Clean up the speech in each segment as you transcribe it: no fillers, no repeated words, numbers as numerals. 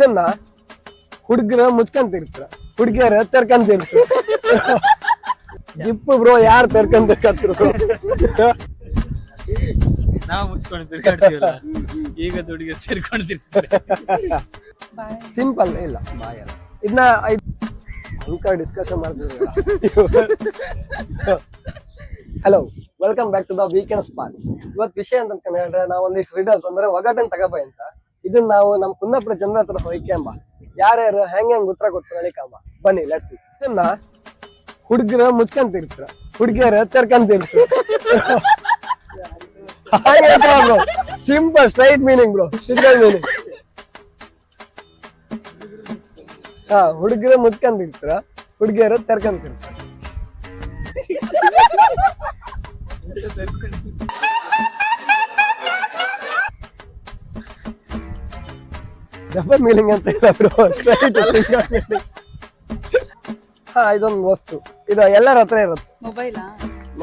ಇದನ್ನ ಹುಡುಗರ ಮುಚ್ಕಂತಿರ್ತಾರ, ಹುಡುಗಿಯರ ತೆರ್ಕಂತಿರ್ತಾರ. ಜಿಪ್ಪು ಬ್ರೋ ಯಾರು ತೆರ್ಕಂತಿರ್ಕತ್ರು? ನಾವು ಮುಚ್ಕೊಂಡು ತಿರ್ಗಾಡ್ತೀವಲ್ಲ, ಈಗ ದುಡ್ಡಿಗೆ ಸೇರ್ಕೊಂಡಿರ್ತಾರೆ. ಸಿಂಪಲ್ ಇಲ್ಲ ಬಾಯಲ್ಲ. ಇದನ್ನ ಅಂಕ ಡಿಸ್ಕಷನ್ ಮಾಡ್ತಿದ್ದೀವಿ. Hello, welcome back to the weekend spot. ಇವತ್ತು ವಿಷಯ ಅಂತ ಹೇಳಿದ್ರೆ ನಾವು ಒಂದಿಷ್ಟು ರೀಡರ್ಸ್ ಅಂದ್ರೆ ಒಗಟನ್ ತಗೋಬ ಅಂತ. ಇದನ್ನ ನಾವು ನಮ್ಮ ಕುಂದಾಪುರ ಜನರ ಹತ್ರ ಹೊಯ್ಕೆಂಬ, ಯಾರ್ಯಾರು ಹೆಂಗ್ ಉತ್ತರ ಕೊಟ್ಟು ನಳಿಕಂಬ. ಬನ್ನಿ ಲೆಟ್ಸ್. ಇದನ್ನ ಹುಡುಗರ ಮುಚ್ಕಂತಿರ್ತಾರ, ಹುಡುಗಿಯರ ತೆರ್ಕಂತಿರ್ತಾರ. Bro simple straight meaning bro, simple meaning. ಹಾ, ಹುಡುಗರ ಮುಚ್ಕಂತಿರ್ತಾರ, ಹುಡುಗಿಯರ ತೆರ್ಕಂತಿರ್ತಾರ. ಡಬಲ್ ಮೀನಿಂಗ್ ಅಂತ ಇಲ್ಲ ಬ್ರೋ, ಸ್ಟ್ರೈಟ್ ಮೀನಿಂಗ್. ಹಾ, ಇದೊಂದು ವಸ್ತು, ಇದು ಎಲ್ಲರ ಹತ್ರ ಇರುತ್ತೆ.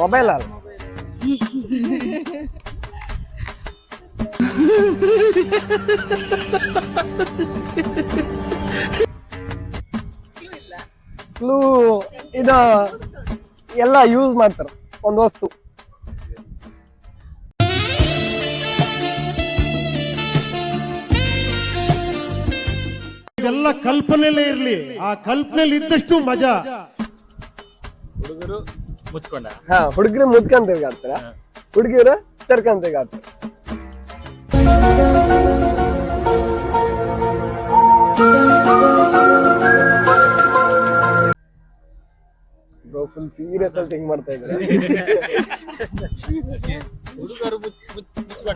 ಮೊಬೈಲ್ ಅಲ್ಲ. ಕ್ಲೂ ಇದು ಎಲ್ಲ ಯೂಸ್ ಮಾಡ್ತಾರ, ಒಂದು ವಸ್ತು. ಇದೆಲ್ಲ ಕಲ್ಪನೆಯಲ್ಲೇ ಇರ್ಲಿ, ಆ ಕಲ್ಪನೆಯಲ್ಲಿ ಇದ್ದಷ್ಟು ಮಜಾ. ಹುಡುಗರು ಮುಚ್ಕೊಂಡ, ಹಾ, ಹುಡುಗರು ಮುಚ್ಕೊಂಡ್ ತಿರ್ಗಾಡ್ತಾರ, ಹುಡುಗಿಯರ ತೆರ್ಕೊಂಡ್ ತಿರ್ಗಾಡ್ತಾರ. ಫುಲ್ ಸೀರಿಯಸ್ ಅಲ್ಲಿ ಥಿಂಕ್ ಮಾಡ್ತಾ ಇದ್ದಾರೆ. ಹುಡುಗರು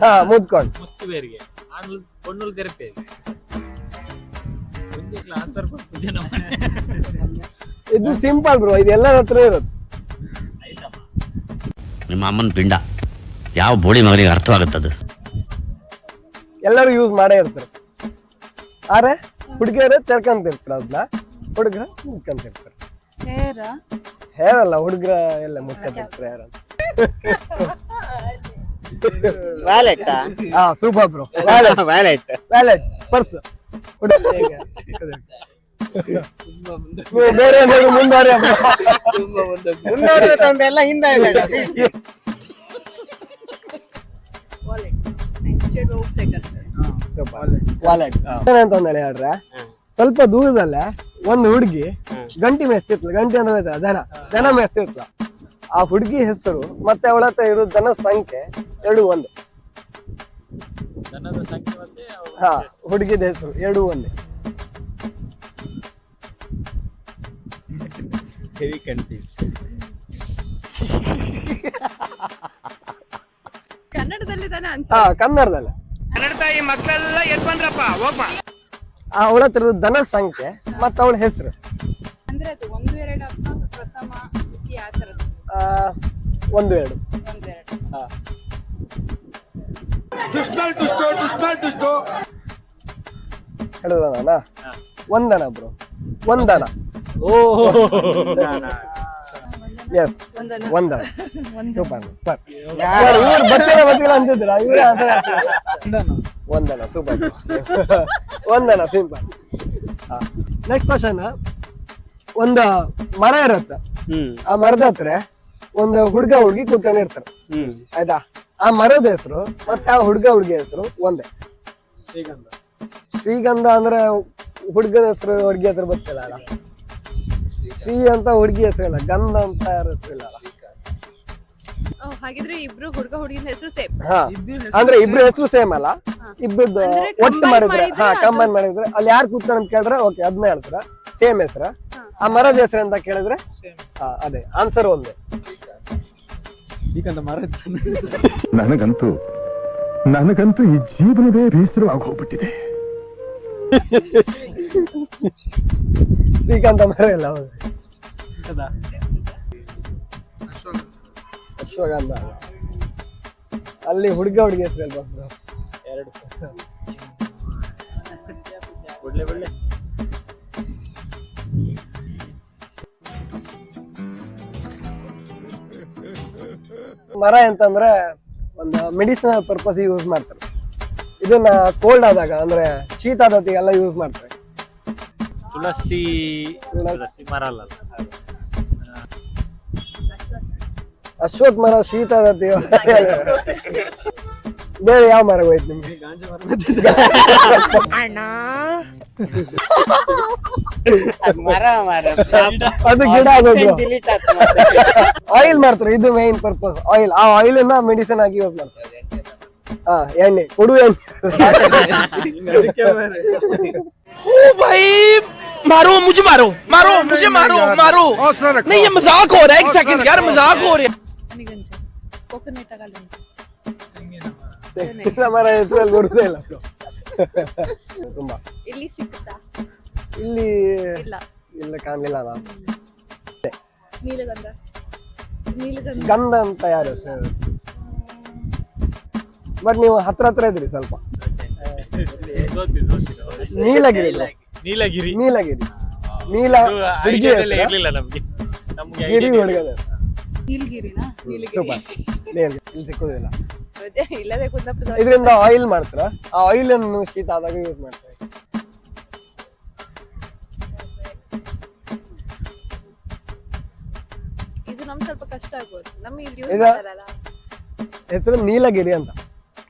ಹಾ, ಮುಚ್ಕೊಂಡು ಮುಚ್ಚುವೇರಿಗೆ ಪೊಣ್ಣುಲ್ ತೆರಪೆ ಆನ್ಸರ್ ಜನ. ಇದು ಸಿಂಪಲ್ ಬ್ರೋ, ಇದು ಎಲ್ಲರ ಹತ್ರ ಇರುತ್ತೆ. ನಿಮ್ಮ ಅಮ್ಮನ ಪಿಂಡ ಯಾವ ಬೋಳಿ ಮಗನಿಗೆ ಅರ್ಥವಾಗುತ್ತದು? ಎಲ್ಲರೂ ಯೂಸ್ ಮಾಡೇ ಇರ್ತಾರೆ. ಆದ್ರೆ ಹುಡುಗಿಯರು ತೆರ್ಕಂತಿರ್ತಾರ, ಅದನ್ನ ಹುಡುಗರ ಮುಚ್ಕಂತಿರ್ತಾರೆ. ಹೇರ್ ಅಲ್ಲ, ಹುಡುಗರ ಎಲ್ಲ ಮುಚ್ಕಂತಿರ್ತಾರೆ. ಯಾರ ವ್ಯಾಲೆಟ್? ಹಾ, super bro. Wallet wallet, purse. ಬೇರೆ ಮುಂದುವರಿ ಎಲ್ಲ ಹಿಂದೆ ಇದೆ. ವಾಲೆಟ್ ಅಂತಂದೇಳಿ ಹೇಳ್ರೆ, ಸ್ವಲ್ಪ ದೂರದಲ್ಲೇ ಒಂದು ಹುಡುಗಿ ಗಂಟಿ ಮೇಸ್ತಿತ್ಲ. ಗಂಟಿ ಅಂದ್ರೆ ದನ ಮೇಸ್ತಿತ್ಲ. ಆ ಹುಡುಗಿ ಹೆಸರು ಮತ್ತೆ ಅವಳ ಹತ್ರ ಇರೋ ದನ ಸಂಖ್ಯೆ ಎರಡು ಒಂದೇ. ದನದ ಸಂಖ್ಯೆ ಒಂದೇ, ಹಾ, ಹುಡುಗಿದ ಹೆಸರು ಎರಡು ಒಂದೇ. Heavy confuse. ಕನ್ನಡದಲ್ಲಿ ಹಾ, ಕನ್ನಡದಲ್ಲೇ. ಕನ್ನಡ ತಾಯಿ ಮಕ್ಕಳೆಲ್ಲ ಎದ್ ಬಂದ್ರಪ್ಪ, ಹೋಗ್ಬಾ. ಅವಳ ಹತ್ರ ಇರೋ ದನ ಸಂಖ್ಯೆ ಮತ್ತೆ ಅವಳ ಹೆಸರು. ಅಂದ್ರೆ ಅದು ಒಂದು ಎರಡು ಅಥವಾ ಪ್ರಥಮ ದ್ವಿತೀಯ ಆ ತರದ್ದು? ಒಂದು ಎರಡು. ಹಾ, ಹೇಳುದನ ಒಂದನ ಬ್ರೋ, ಒಂದನ. ಎಸ್, ಒಂದನ. Super super. ಇವ್ರು ಗೊತ್ತಿಲ್ಲ ಅಂತಿದ್ರ, ಇವ್ರೆ ಒಂದನ. ಸೂಪರ್, ಒಂದನ, ಸಿಂಪಲ್. Next question. ಒಂದು ಮರ ಇರುತ್ತೆ, ಆ ಮರದ ಹತ್ರ ಒಂದು ಹುಡುಗ ಹುಡುಗಿ ಕೂತ್ಕೊಂಡಿರ್ತಾರೆ, ಆಯ್ತಾ? ಆ ಮರದ ಹೆಸರು ಮತ್ತೆ ಆ ಹುಡುಗ ಹುಡುಗಿ ಹೆಸರು ಒಂದೇ. ಶ್ರೀಗಂಧ ಅಂದ್ರೆ ಹುಡುಗದ ಹೆಸರು, ಹುಡುಗಿ ಹೆಸರು ಗೊತ್ತಿಲ್ಲ ಅಲ್ಲ. ಶ್ರೀ ಅಂತ ಹುಡುಗಿ ಹೆಸರು ಇಲ್ಲ, ಗಂಧ ಅಂತ ಹೆಸರು ಇಲ್ಲ ಅಲ್ಲ. ಹಾಗಿದ್ರೆ ಇಬ್ರು ಹುಡುಗ ಹುಡುಗಿನ ಹೆಸರು ಸೇಮ್. ಹಾ, ಅಂದ್ರೆ ಇಬ್ರು ಹೆಸರು ಸೇಮ್ ಅಲ್ಲ, ಇಬ್ರದ್ದು ಒಟ್ಟು ಮಾಡಿದ್ರೆ, ಹಾ, ಕಂಬೈನ್ ಮಾಡಿದ್ರೆ ಅಲ್ಲಿ ಯಾರು ಕೂತ್ಕೊಂಡು ಅಂತ ಕೇಳಿದ್ರೆ ಓಕೆ, ಅದನ್ನ ಹೇಳ್ತಾರ ಸೇಮ್ ಹೆಸರ. ಆ ಮರದ ಹೆಸರು ಅಂತ ಕೇಳಿದ್ರೆ ಅದೇ ಆನ್ಸರ್ ಒಂದೇ. ನನಗಂತೂ ಈ ಜೀವನವೇ ಬೇಸರವಾಗಿ ಹೋಗ್ಬಿಟ್ಟಿದೆ. ಶ್ರೀಕಾಂತ ಮರ ಇಲ್ಲ, ಅಶ್ವಗಂಧ. ಅಲ್ಲಿ ಹುಡುಗ ಹುಡುಗಿ ಹೆಸರು ಹೇಳ್ಬೇಕು. ಎರಡು ಒಳ್ಳೆ ಒಳ್ಳೆ. ಮರ ಅಂತಂದ್ರೆ ಒಂದು ಮೆಡಿಸಿನಲ್ ಪರ್ಪಸ್ ಯೂಸ್ ಮಾಡ್ತಾರೆ. ಇದನ್ನ ಕೋಲ್ಡ್ ಆದಾಗ ಅಂದ್ರೆ ಶೀತ ಆದತಿಗೆಲ್ಲ ಯೂಸ್ ಮಾಡ್ತಾರೆ. ತುಳಸಿ ತುಳಸಿ ಮರ ಅಲ್ಲ. ಅಶ್ವತ್ಥ ಮರ ಶೀತ ಆಗತ್ತೆ. ಬೇರೆ ಯಾವ ಮರ ಹೋಯ್ತು ನಿಮ್ಗೆ? ಮರ ಮರ ಅದು ಗಿಡ ಆಗೋದು. ಆಯಿಲ್ ಮಾಡ್ತಾರೆ, ಇದು ಮೇನ್ ಪರ್ಪಸ್ ಆಯಿಲ್. ಆ ಆಯಿಲ್ ಅನ್ನ ಮೆಡಿಸಿನ್ ಆಗಿ ಯೂಸ್ ಮಾಡ್ತಾರೆ. ಹಾ, ಎಣ್ಣೆ ಕೊಡು ಎಣ್ಣೆ. मारो मुझे मारो मारो मुझे मारो मारो नहीं ये मजाक हो रहा है एक सेकंड यार मजाक हो रहा है ನಿಗಂಜ ಕೋಕೋನಟ್ ಆಗಲ್ಲ ತೆಂಗಿನ ಮರ ಹೆಸರಲ್ಲಿ ಬರುದೇ ಇಲ್ಲ ತುಂಬಾ. ಇಲ್ಲಿ ಸಿಕ್ಕುತ್ತಾ? ಇಲ್ಲಿ ಇಲ್ಲ ಇಲ್ಲ, ಕಾಣ್ಲಿಲ್ಲ ಅಲ್ಲ. ನೀಲಗಂಧ. ನೀಲಗಂಧ ಗಂಧ ಅಂತ ಯಾರು? ಬಟ್ ನೀವು ಹತ್ರ ಇದ್ರಿ ಸ್ವಲ್ಪ. ನೀಲಗಿರಿ ನೀಲಗಿರಿ ನೀಲಗಿರಿ ನೀಲ ಹುಡುಗಿ ಐಡಿಯಾದಲ್ಲೇ ಇರ್ಲಿಲ್ಲ ನಮ್ಗೆ ಗಿರಿ ಹುಡುಗದ. ನೀಲಗಿರಿನಾ? ಸೂಪರ್. ಇಲ್ಲಿ ಸಿಕ್ಕುದಿಲ್ಲ. ಇಲ್ಲದೆ ಕುಂದಾಪುರ. ಇದರಿಂದ ಆಯಿಲ್ ಮಾಡ್ತಾರ. ಆ ಆಯಿಲ್ ಅನ್ನು ಶೀತ ಆದಾಗ ಯೂಸ್ ಮಾಡ್ತಾರೆ. ಇದು ನಮ್ಗೆ ಸ್ವಲ್ಪ ಕಷ್ಟ ಆಗ್ಬೋದು. ನಮ್ಗೆ ಇಲ್ಲಿ ಯೂಸ್ ಇದು- ಮಾಡ್ತಾರಲ್ಲ. ಹೆಸರು ನೀಲಗಿರಿ ಅಂತ.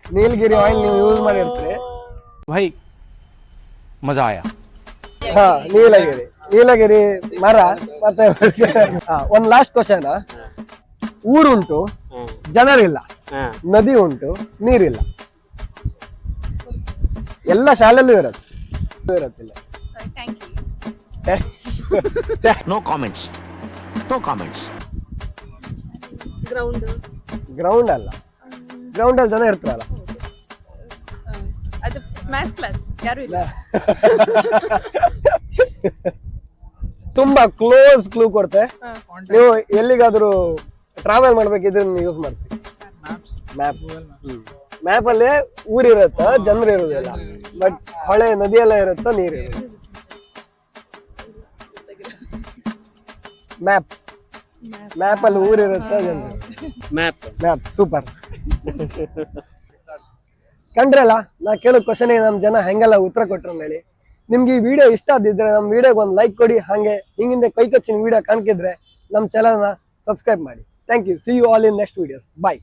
ನೀಲಗಿರಿ ಆಯಿಲ್ ನೀವು ಯೂಸ್ ಮಾಡಿರ್ತೀರಿ. भाई मजा आया ಹಾ, ನೀಲಗಿರಿ ನೀಲಗಿರಿ ಮರ. ಮತ್ತೆ ಒಂದ್ ಲಾಸ್ಟ್ ಕ್ವಶನ್. ಊರುಂಟು, ಜನರಿಲ್ಲ, ನದಿ ಉಂಟು, ನೀರಿಲ್ಲ. ಎಲ್ಲ ಶಾಲೆಲ್ಲೂ ಇರತ್ತಿಲ್ಲ. Thank you. No comments no comments. Ground. Ground ಅಲ್ಲ, ಗ್ರೌಂಡ್ ಅಲ್ಲಿ ಜನ ಇರ್ತಾರಲ್ಲ. ಅದು ಮ್ಯಾಥ್ಸ್ ಕ್ಲಾಸ್. ಯಾರು ಇಲ್ಲ. ತುಂಬಾ ಕ್ಲೋಸ್ ಕ್ಲೂ ಕೊಡ್ತೆ. ನೀವು ಎಲ್ಲಿಗಾದ್ರೂ ಟ್ರಾವೆಲ್ ಮಾಡ್ಬೇಕಿದ್ರೆ ಯೂಸ್ ಮಾಡ್ತೀವಿ. ಮ್ಯಾಪ್. ಮ್ಯಾಪ್ ಅಲ್ಲಿ ಊರಿರತ್ತ, ಜನರು ಇರುದಿಲ್ಲ. ಬಟ್ ಹೊಳೆ ನದಿ ಎಲ್ಲ ಇರುತ್ತ, ನೀರು ಇರುತ್ತೆ. ಮ್ಯಾಪ್. ಮ್ಯಾಪ್ ಅಲ್ಲಿ ಊರಿರುತ್ತ, ಜನರು. Map map. ಸೂಪರ್. ಕಂಡ್ರಲ್ಲ, ನಾ ಕೇಳೋ ಕ್ವಶನ್ ನಮ್ ಜನ ಹೆಂಗೆಲ್ಲ ಉತ್ತರ ಕೊಟ್ರು ಹೇಳಿ. ನಿಮ್ಗೆ ಈ ವಿಡಿಯೋ ಇಷ್ಟ ಆದಿದ್ರೆ ನಮ್ಮ ವಿಡಿಯೋಗೆ ಒಂದು ಲೈಕ್ ಕೊಡಿ. ಹಾಗೆ ಹಿಂಗಿಂದ ಕೈ ಕಚ್ಚಿನ ವಿಡಿಯೋ ಕಾಣ್ಕಿದ್ರೆ ನಮ್ಮ ಚಾನಲ್ನ ಸಬ್ಸ್ಕ್ರೈಬ್ ಮಾಡಿ. Thank you. See you all in next videos. Bye.